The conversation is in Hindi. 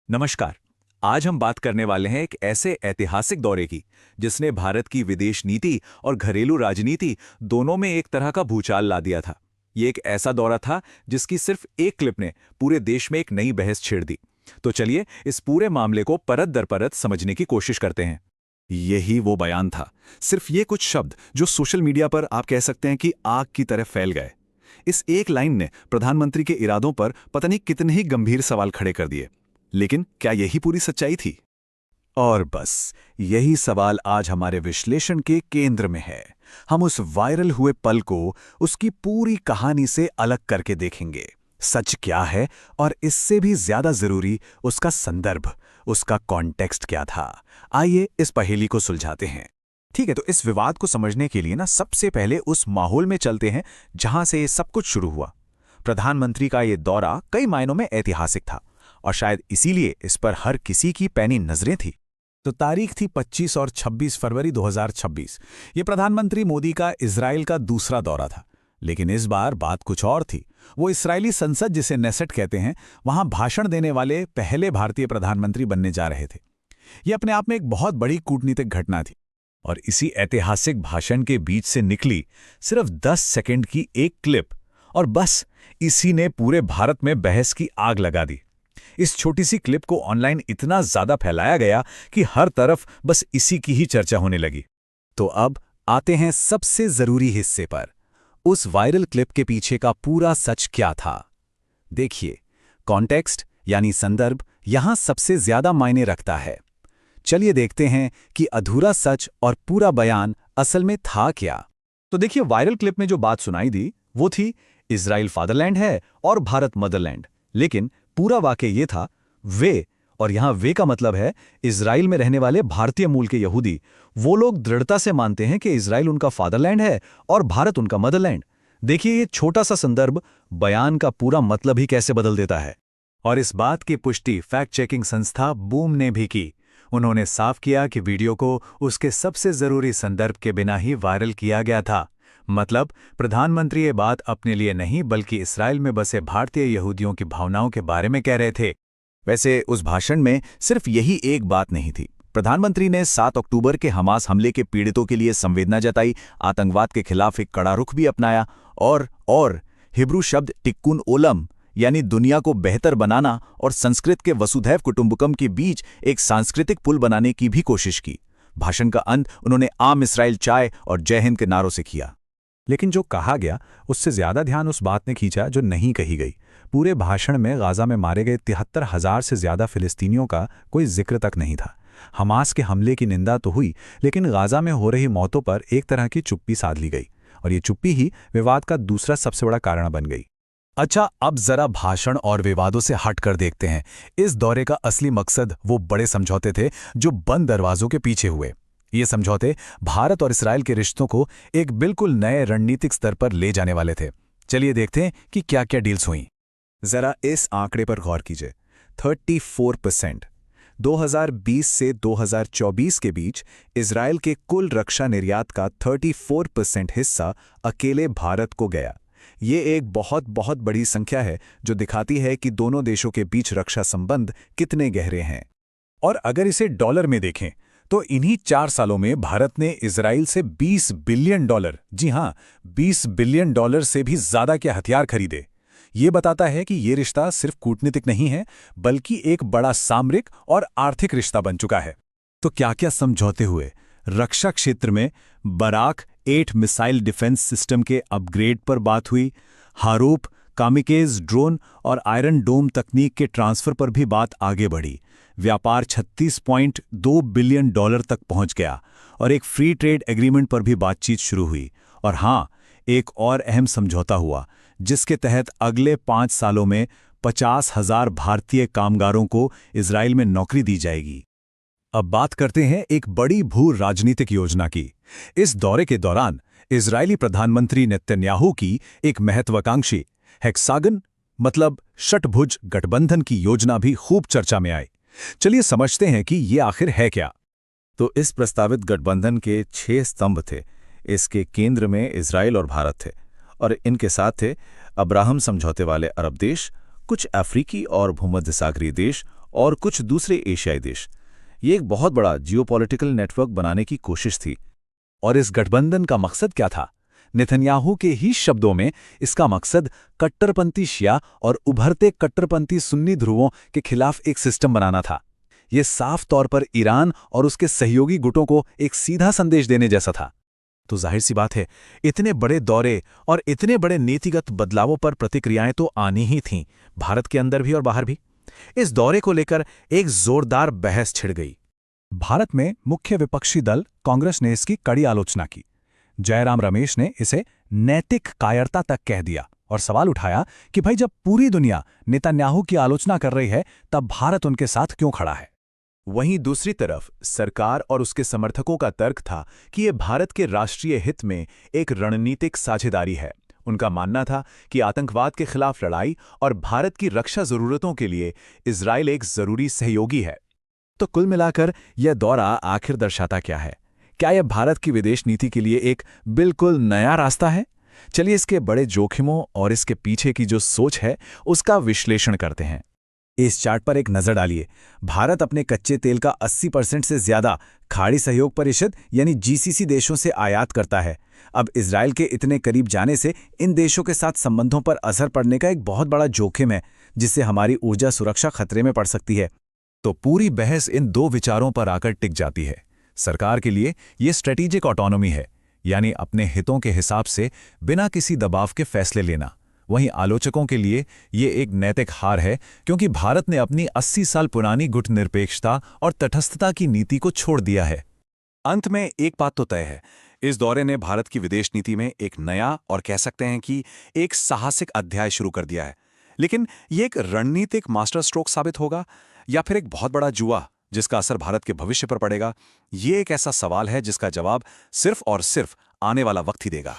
नमस्कार। आज हम बात करने वाले हैं एक ऐसे ऐतिहासिक दौरे की जिसने भारत की विदेश नीति और घरेलू राजनीति दोनों में एक तरह का भूचाल ला दिया था। ये एक ऐसा दौरा था जिसकी सिर्फ एक क्लिप ने पूरे देश में एक नई बहस छेड़ दी। तो चलिए इस पूरे मामले को परत दर परत समझने की कोशिश करते हैं। यही वो बयान था, सिर्फ ये कुछ शब्द जो सोशल मीडिया पर आप कह सकते हैं कि आग की तरह फैल गए। इस एक लाइन ने प्रधानमंत्री के इरादों पर पता नहीं कितने ही गंभीर सवाल खड़े कर दिए। लेकिन क्या यही पूरी सच्चाई थी? और बस यही सवाल आज हमारे विश्लेषण के केंद्र में है। हम उस वायरल हुए पल को उसकी पूरी कहानी से अलग करके देखेंगे। सच क्या है और इससे भी ज्यादा जरूरी उसका संदर्भ, उसका कॉन्टेक्स्ट क्या था। आइए इस पहेली को सुलझाते हैं। ठीक है, तो इस विवाद को समझने के लिए सबसे पहले उस माहौल में चलते हैं जहां से ये सब कुछ शुरू हुआ। प्रधानमंत्री का ये दौरा कई मायनों में ऐतिहासिक था और शायद इसीलिए इस पर हर किसी की पैनी नजरें थी। तो तारीख थी 25 और 26 फरवरी 2026। ये प्रधानमंत्री मोदी का इजराइल का दूसरा दौरा था। लेकिन इस बार बात कुछ और थी। वो इस्राएली संसद, जिसे नेसेट कहते हैं, वहां भाषण देने वाले पहले भारतीय प्रधानमंत्री बनने जा रहे थे। ये अपने आप में एक बहुत बड़ी कूटनीतिक घटना थी। और इसी ऐतिहासिक भाषण के बीच से निकली सिर्फ 10 सेकंड की एक क्लिप, और बस इसी ने पूरे भारत में बहस की आग लगा दी। इस छोटी सी क्लिप को ऑनलाइन इतना ज्यादा फैलाया गया कि हर तरफ बस इसी की ही चर्चा होने लगी। तो अब आते हैं सबसे जरूरी हिस्से पर। उस वायरल क्लिप के पीछे का पूरा सच क्या था? देखिए, कॉन्टेक्स्ट यानी संदर्भ यहां सबसे ज्यादा मायने रखता है। चलिए देखते हैं कि अधूरा सच और पूरा बयान असल में था क्या। तो देखिए, वायरल क्लिप में जो बात सुनाई दी वो थी इजराइल फादरलैंड है और भारत मदरलैंड। लेकिन पूरा वाक्य ये था वे, और यहां वे का मतलब है इजराइल में रहने वाले भारतीय मूल के यहूदी। वो लोग दृढ़ता से मानते हैं कि इजराइल उनका फादरलैंड है और भारत उनका मदरलैंड। देखिए, ये छोटा सा संदर्भ बयान का पूरा मतलब ही कैसे बदल देता है। और इस बात की पुष्टि फैक्ट चेकिंग संस्था बूम ने भी की। उन्होंने साफ किया कि वीडियो को उसके सबसे जरूरी संदर्भ के बिना ही वायरल किया गया था। मतलब प्रधानमंत्री ये बात अपने लिए नहीं बल्कि इस्राएल में बसे भारतीय यहूदियों की भावनाओं के बारे में कह रहे थे। वैसे उस भाषण में सिर्फ यही एक बात नहीं थी। प्रधानमंत्री ने 7 अक्टूबर के हमास हमले के पीड़ितों के लिए संवेदना जताई, आतंकवाद के खिलाफ एक कड़ा रुख भी अपनाया और हिब्रू शब्द टिक्कुन ओलम यानी दुनिया को बेहतर बनाना और संस्कृत के वसुधैव कुटुंबकम के बीच एक सांस्कृतिक पुल बनाने की भी कोशिश की। भाषण का अंत उन्होंने आम इस्राइल चाय और जय हिंद के नारों से किया। लेकिन जो कहा गया उससे ज्यादा ध्यान उस बात ने खींचा जो नहीं कही गई। पूरे भाषण में गाजा में मारे गए 73,000 से ज्यादा फिलिस्तीनियों का कोई जिक्र तक नहीं था। हमास के हमले की निंदा तो हुई, लेकिन गाजा में हो रही मौतों पर एक तरह की चुप्पी साध ली गई, और ये चुप्पी ही विवाद का दूसरा सबसे बड़ा कारण बन गई। अच्छा, अब जरा भाषण और विवादों से हट कर देखते हैं। इस दौरे का असली मकसद वो बड़े समझौते थे जो बंद दरवाजों के पीछे हुए। ये समझौते भारत और इस्राएल के रिश्तों को एक बिल्कुल नए रणनीतिक स्तर पर ले जाने वाले थे। चलिए देखते हैं कि क्या क्या डील्स हुई। जरा इस आंकड़े पर गौर कीजिए, 34%। 2020 से 2024 के बीच इस्राएल के कुल रक्षा निर्यात का 34% हिस्सा अकेले भारत को गया। ये एक बहुत बहुत बड़ी संख्या है जो दिखाती है कि दोनों देशों के बीच रक्षा संबंध कितने गहरे हैं। और अगर इसे डॉलर में देखें तो इन्हीं 4 सालों में भारत ने इजराइल से $20 बिलियन, जी हां, $20 बिलियन से भी ज्यादा के हथियार खरीदे। ये बताता है कि ये रिश्ता सिर्फ कूटनीतिक नहीं है बल्कि एक बड़ा सामरिक और आर्थिक रिश्ता बन चुका है। तो क्या क्या समझौते हुए? रक्षा क्षेत्र में बराक 8 मिसाइल डिफेंस सिस्टम के अपग्रेड पर बात हुई। हारूप, कामिकेज ड्रोन और आयरन डोम तकनीक के ट्रांसफर पर भी बात आगे बढ़ी। व्यापार $36.2 बिलियन तक पहुंच गया और एक फ्री ट्रेड एग्रीमेंट पर भी बातचीत शुरू हुई। और हां, एक और अहम समझौता हुआ जिसके तहत अगले 5 सालों में 50,000 भारतीय कामगारों को इजराइल में नौकरी दी जाएगी। अब बात करते हैं एक बड़ी भू राजनीतिक योजना की। इस दौरे के दौरान इजरायली प्रधानमंत्री नेतन्याहू की एक महत्वाकांक्षी हेक्सागन मतलब षटभुज गठबंधन की योजना भी खूब चर्चा में आई। चलिए समझते हैं कि ये आखिर है क्या। तो इस प्रस्तावित गठबंधन के 6 स्तंभ थे। इसके केंद्र में इजराइल और भारत थे और इनके साथ थे अब्राहम समझौते वाले अरब देश, कुछ अफ्रीकी और भूमध्य सागरीय देश और कुछ दूसरे एशियाई देश। ये एक बहुत बड़ा जियोपॉलिटिकल नेटवर्क बनाने की कोशिश थी। और इस गठबंधन का मकसद क्या था? नेतन्याहू के ही शब्दों में इसका मकसद कट्टरपंथी शिया और उभरते कट्टरपंथी सुन्नी ध्रुवों के खिलाफ एक सिस्टम बनाना था। ये साफ तौर पर ईरान और उसके सहयोगी गुटों को एक सीधा संदेश देने जैसा था। तो जाहिर सी बात है, इतने बड़े दौरे और इतने बड़े नीतिगत बदलावों पर प्रतिक्रियाएं तो आनी ही थीं, भारत के अंदर भी और बाहर भी। इस दौरे को लेकर एक जोरदार बहस छिड़ गई। भारत में मुख्य विपक्षी दल कांग्रेस ने इसकी कड़ी आलोचना की। जयराम रमेश ने इसे नैतिक कायरता तक कह दिया और सवाल उठाया कि भाई जब पूरी दुनिया नेतन्याहू की आलोचना कर रही है तब भारत उनके साथ क्यों खड़ा है। वहीं दूसरी तरफ सरकार और उसके समर्थकों का तर्क था कि ये भारत के राष्ट्रीय हित में एक रणनीतिक साझेदारी है। उनका मानना था कि आतंकवाद के खिलाफ लड़ाई और भारत की रक्षा जरूरतों के लिए इजराइल एक जरूरी सहयोगी है। तो कुल मिलाकर यह दौरा आखिर दर्शाता क्या है? क्या यह भारत की विदेश नीति के लिए एक बिल्कुल नया रास्ता है? चलिए इसके बड़े जोखिमों और इसके पीछे की जो सोच है उसका विश्लेषण करते हैं। इस चार्ट पर एक नजर डालिए। भारत अपने कच्चे तेल का 80% से ज्यादा खाड़ी सहयोग परिषद यानी जीसीसी देशों से आयात करता है। अब इजराइल के इतने करीब जाने से इन देशों के साथ संबंधों पर असर पड़ने का एक बहुत बड़ा जोखिम है, जिससे हमारी ऊर्जा सुरक्षा खतरे में पड़ सकती है। तो पूरी बहस इन दो विचारों पर आकर टिक जाती है। सरकार के लिए ये स्ट्रेटेजिक ऑटोनॉमी है, यानी अपने हितों के हिसाब से बिना किसी दबाव के फैसले लेना। वहीं आलोचकों के लिए ये एक नैतिक हार है, क्योंकि भारत ने अपनी 80 साल पुरानी गुटनिरपेक्षता और तटस्थता की नीति को छोड़ दिया है। अंत में एक बात तो तय है, इस दौरे ने भारत की विदेश नीति में एक नया और कह सकते हैं कि एक साहसिक अध्याय शुरू कर दिया है। लेकिन ये एक रणनीतिक मास्टर स्ट्रोक साबित होगा या फिर एक बहुत बड़ा जुआ जिसका असर भारत के भविष्य पर पड़ेगा? ये एक ऐसा सवाल है जिसका जवाब सिर्फ और सिर्फ आने वाला वक्त ही देगा।